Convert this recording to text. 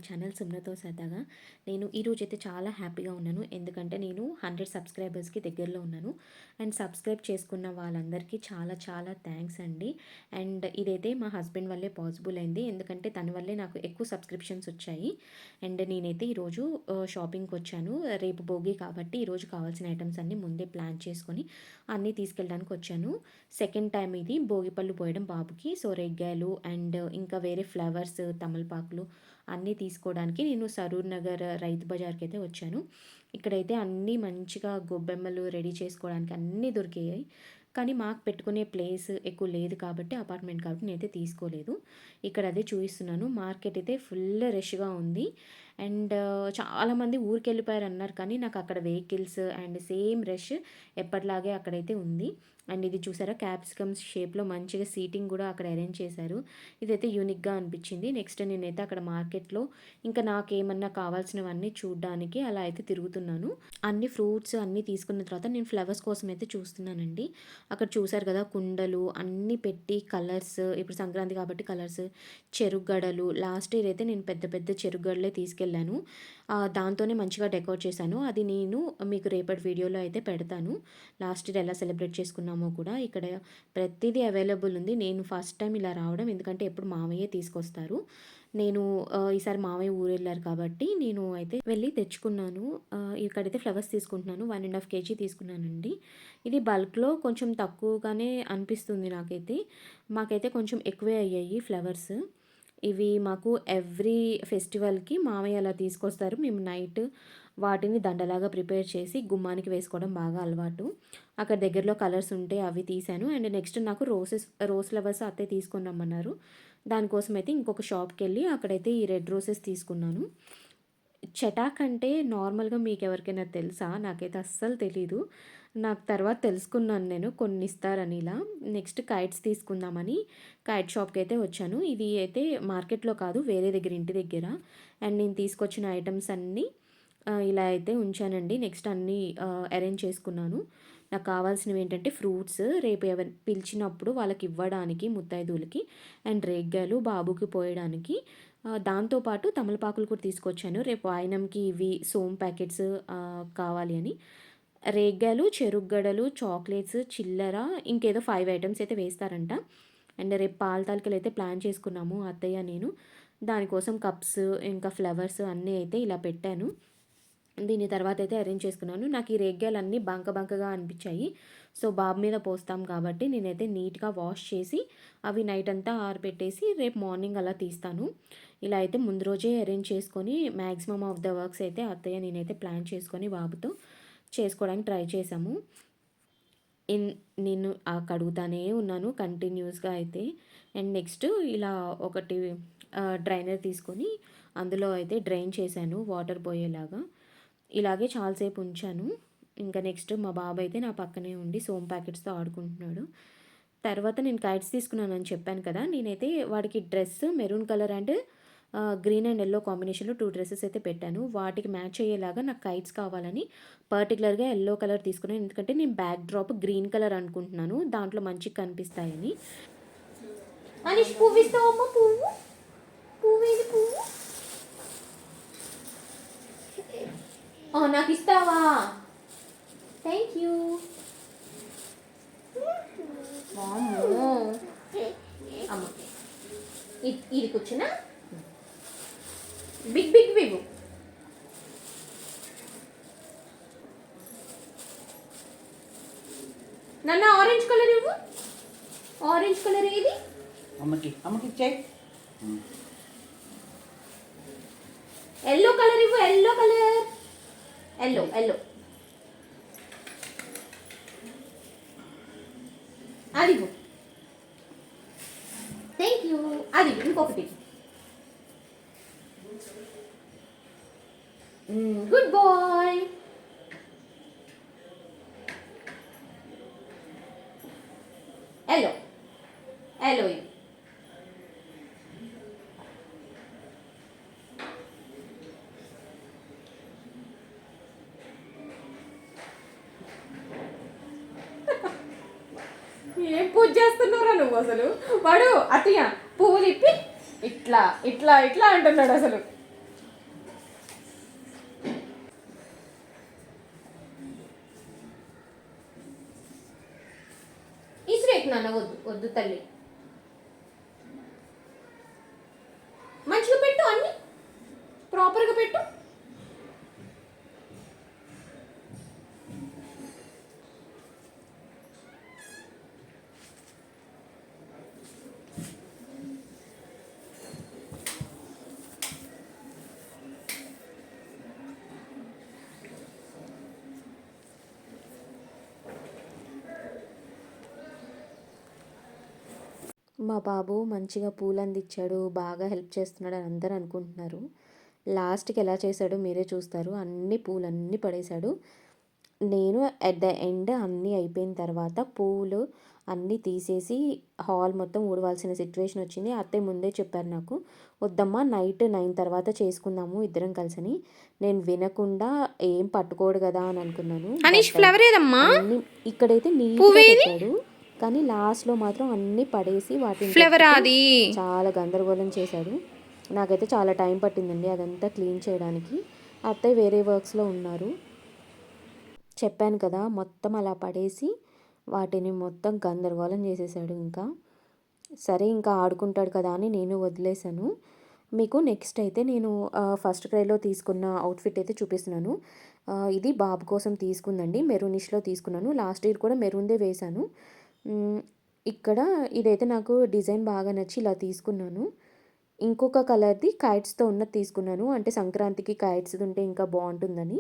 Channel సుమ్నతో సరదాగా. నేను ఈరోజైతే చాలా హ్యాపీగా ఉన్నాను. ఎందుకంటే నేను 100 సబ్స్క్రైబర్స్‌కి దగ్గరలో ఉన్నాను. అండ్ సబ్స్క్రైబ్ చేసుకున్న వాళ్ళందరికీ చాలా చాలా థ్యాంక్స్ అండి. అండ్ ఇదైతే మా హస్బెండ్ వల్లే పాసిబుల్ అయింది. ఎందుకంటే తన వల్లే నాకు ఎక్కువ సబ్స్క్రిప్షన్స్ వచ్చాయి. అండ్ నేనైతే ఈరోజు షాపింగ్‌కి వచ్చాను. రేపు భోగి కాబట్టి ఈరోజు కావాల్సిన ఐటెమ్స్ అన్నీ ముందే ప్లాన్ చేసుకొని అన్నీ తీసుకెళ్ళడానికి వచ్చాను. సెకండ్ టైం ఇది భోగిపళ్ళు పోయడం బాబుకి. సో రేగ్గాయలు అండ్ ఇంకా వేరే ఫ్లవర్స్, తమలపాకులు అన్నీ తీసుకోవడానికి నేను సరూర్ నగర్ రైతు బజార్కి అయితే వచ్చాను. ఇక్కడైతే అన్నీ మంచిగా గొబ్బెమ్మలు రెడీ చేసుకోవడానికి అన్నీ దొరికాయి. కానీ మాకు పెట్టుకునే ప్లేస్ ఎక్కువ లేదు కాబట్టి అపార్ట్మెంట్ కాబట్టి నేనైతే తీసుకోలేదు. ఇక్కడ అదే చూపిస్తున్నాను. మార్కెట్ అయితే ఫుల్ రష్గా ఉంది. అండ్ చాలామంది ఊరికెళ్ళిపోయారు అన్నారు కానీ నాకు అక్కడ వెహికల్స్ అండ్ సేమ్ రష్ ఎప్పటిలాగే అక్కడైతే ఉంది. అండ్ ఇది చూసారా క్యాప్సికమ్స్ షేప్లో మంచిగా సీటింగ్ కూడా అక్కడ అరేంజ్ చేశారు. ఇదైతే యూనిక్గా అనిపించింది. నెక్స్ట్ నేనైతే అక్కడ మార్కెట్లో ఇంకా నాకేమన్నా కావాల్సినవన్నీ చూడడానికి అలా అయితే తిరుగుతున్నాను. అన్ని ఫ్రూట్స్ అన్నీ తీసుకున్న తర్వాత నేను ఫ్లవర్స్ కోసం అయితే చూస్తున్నానండి. అక్కడ చూసారు కదా కుండలు అన్నీ పెట్టి కలర్స్, ఇప్పుడు సంక్రాంతి కాబట్టి కలర్స్, చెరుగడలు. లాస్ట్ ఇయర్ అయితే నేను పెద్ద పెద్ద చెరుగడలే తీసుకెళ్ళాను. దాంతోనే మంచిగా డెకరేట్ చేశాను. అది నేను మీకు రేపటి వీడియోలో అయితే పెడతాను. లాస్ట్ ఇయర్ ఎలా సెలబ్రేట్ చేసుకున్నామో కూడా. ఇక్కడ ప్రతిదీ అవైలబుల్ ఉంది. నేను ఫస్ట్ టైం ఇలా రావడం, ఎందుకంటే ఎప్పుడు మామయ్యే తీసుకొస్తారు. నేను ఈసారి మామయ్య ఊరు వెళ్ళారు కాబట్టి నేను అయితే వెళ్ళి తెచ్చుకున్నాను. ఇక్కడైతే ఫ్లవర్స్ తీసుకుంటున్నాను. 1.5 kg తీసుకున్నానండి. ఇది బల్క్లో కొంచెం తక్కువగానే అనిపిస్తుంది నాకైతే. మాకైతే కొంచెం ఎక్కువే అయ్యాయి ఫ్లవర్స్. ఇవి మాకు ఎవ్రీ ఫెస్టివల్కి మామయ్య అలా తీసుకొస్తారు. మేము నైట్ వాటిని దండలాగా ప్రిపేర్ చేసి గుమ్మానికి వేసుకోవడం బాగా అలవాటు. అక్కడ దగ్గరలో కలర్స్ ఉంటే అవి తీశాను. అండ్ నెక్స్ట్ నాకు రోజ్ ఫ్లవర్స్ అత్తయ్య తీసుకొని రమ్మన్నారు. దానికోసం అయితే ఇంకొక షాప్కి వెళ్ళి అక్కడైతే ఈ రెడ్ రోసెస్ తీసుకున్నాను. చటాక్ అంటే నార్మల్గా మీకు ఎవరికైనా తెలుసా? నాకైతే అస్సలు తెలీదు. నాకు తర్వాత తెలుసుకున్నాను నేను కొన్ని ఇస్తారని ఇలా. నెక్స్ట్ కైట్స్ తీసుకుందామని కైట్ షాప్కి అయితే వచ్చాను. ఇది అయితే మార్కెట్లో కాదు, వేరే దగ్గర ఇంటి దగ్గర. అండ్ నేను తీసుకొచ్చిన ఐటమ్స్ అన్నీ ఇలా అయితే ఉంచానండి. నెక్స్ట్ అన్నీ అరేంజ్ చేసుకున్నాను. నాకు కావాల్సినవి ఏంటంటే ఫ్రూట్స్, రేపు ఎవరు పిలిచినప్పుడు వాళ్ళకి ఇవ్వడానికి ముత్తైదువులకి, అండ్ రేగ్గాయలు బాబుకి పోయడానికి. దాంతోపాటు తమలపాకులు కూడా తీసుకొచ్చాను. రేపు వాయినంకి ఇవి సోమ్ ప్యాకెట్స్ కావాలి అని. రేగ్గాయలు, చెరుగ్గడలు, చాక్లెట్స్, చిల్లర, ఇంకేదో 5 ఐటమ్స్ అయితే వేస్తారంట. అండ్ రేపు పాల తాలికలు అయితే ప్లాన్ చేసుకున్నాము అత్తయ్య నేను. దానికోసం కప్స్ ఇంకా ఫ్లవర్స్ అన్నీ అయితే ఇలా పెట్టాను. దీని తర్వాత అయితే అరేంజ్ చేసుకున్నాను. నాకు ఈ రేగ్గాయలన్నీ బంకగా అనిపించాయి. సో బాబు మీద పోస్తాం కాబట్టి నేనైతే నీట్గా వాష్ చేసి అవి నైట్ అంతా ఆరబెట్టేసి రేపు మార్నింగ్ అలా తీస్తాను. ఇలా అయితే ముందు రోజే అరేంజ్ చేసుకొని మ్యాక్సిమమ్ ఆఫ్ ద వర్క్స్ అయితే అత్తయ్య నేనైతే ప్లాన్ చేసుకొని బాబుతో చేసుకోవడానికి ట్రై చేశాము. నేను కడుగుతానే ఉన్నాను కంటిన్యూస్గా అయితే. అండ్ నెక్స్ట్ ఇలా ఒకటి డ్రైనర్ తీసుకొని అందులో అయితే డ్రైన్ చేశాను వాటర్ పోయేలాగా. ఇలాగే చాలాసేపు ఉంచాను. ఇంకా నెక్స్ట్ మా బాబు అయితే నా పక్కనే ఉండి సోమ్ ప్యాకెట్స్తో ఆడుకుంటున్నాడు. తర్వాత నేను కైట్స్ తీసుకున్నానని చెప్పాను కదా, నేనైతే వాడికి dress maroon colour and green and yellow కాంబినేషన్లో 2 డ్రెస్సెస్ అయితే పెట్టాను. వాటికి మ్యాచ్ అయ్యేలాగా నాకు కైట్స్ కావాలని పర్టికులర్గా ఎల్లో కలర్ తీసుకున్నాను. ఎందుకంటే నేను బ్యాక్ డ్రాప్ గ్రీన్ కలర్ అనుకుంటున్నాను, దాంట్లో మంచిగా కనిపిస్తాయని. అనిష్ పువ్వు ఇస్తావమ్మా? పువ్వు ఏది? పువ్వు నాకు ఇస్తావా? Thank you. అమ్మ ఇది కూర్చున్నా. బిగ్ వివు. నాన్న ఆరెంజ్ కలర్ ఇవ్వు. ఆరెంజ్ కలర్ ఏది? అమ్మకి ఇచ్చాయి. ఎల్లో కలర్ ఇవ్వు. Yellow colour. ఎల్లో అది ఇవ్వు. Thank you. అది ఇంకొకటి. Good bye. ఎల్లో ఇవ్వు. ఏం పూజ చేస్తున్నారా నువ్వు అసలు? వాడు అత్తయ్య పువ్వు తిప్పి ఇట్లా అంటున్నాడు అసలు. పెట్టు నాన్న, వద్దు వద్దు తల్లి, మంచిగా పెట్టు, అన్ని ప్రాపర్గా పెట్టు. మా బాబు మంచిగా పూలు అందించాడు, బాగా హెల్ప్ చేస్తున్నాడు అని అందరూ అనుకుంటున్నారు. లాస్ట్కి ఎలా చేశాడో మీరే చూస్తారు. అన్ని పూలన్నీ పడేశాడు. నేను అట్ ద ఎండ్ అన్నీ అయిపోయిన తర్వాత పూలు అన్నీ తీసేసి హాల్ మొత్తం ఊడవాల్సిన సిచ్యువేషన్ వచ్చింది. అత్తయ్య ముందే చెప్పారు నాకు, వద్దమ్మా నైట్ 9 తర్వాత చేసుకుందాము ఇద్దరం కలిసని. నేను వినకుండా ఏం పట్టుకోడు కదా అని అనుకున్నాను. అనీష్ ఫ్లవర్ ఏదమ్మా? అన్నీ ఇక్కడైతే నీట్గా పెట్టాడు, కానీ లాస్ట్లో మాత్రం అన్నీ పడేసి వాటిని ఫ్లవర్ పెట్టుతూ అది చాలా గందరగోళం చేశాడు. నాకైతే చాలా టైం పట్టిందండి అదంతా క్లీన్ చేయడానికి. అత్తయ్య వేరే వర్క్స్లో ఉన్నారు. చెప్పాను కదా, మొత్తం అలా పడేసి వాటిని మొత్తం గందరగోళం చేసేసాడు. ఇంకా సరే ఇంకా ఆడుకుంటాడు కదా అని నేను వదిలేశాను. మీకు నెక్స్ట్ అయితే నేను ఫస్ట్ క్రైలో తీసుకున్న అవుట్ఫిట్ అయితే చూపిస్తున్నాను. ఇది బాబు కోసం తీసుకుందండి, మెరూనిష్లో తీసుకున్నాను. లాస్ట్ ఇయర్ కూడా మెరూన్దే వేశాను. ఇక్కడ ఇదైతే నాకు డిజైన్ బాగా నచ్చి ఇలా తీసుకున్నాను. ఇంకొక కలర్ది కైట్స్తో ఉన్నది తీసుకున్నాను, అంటే సంక్రాంతికి కైట్స్ ఉంటే ఇంకా బాగుంటుందని.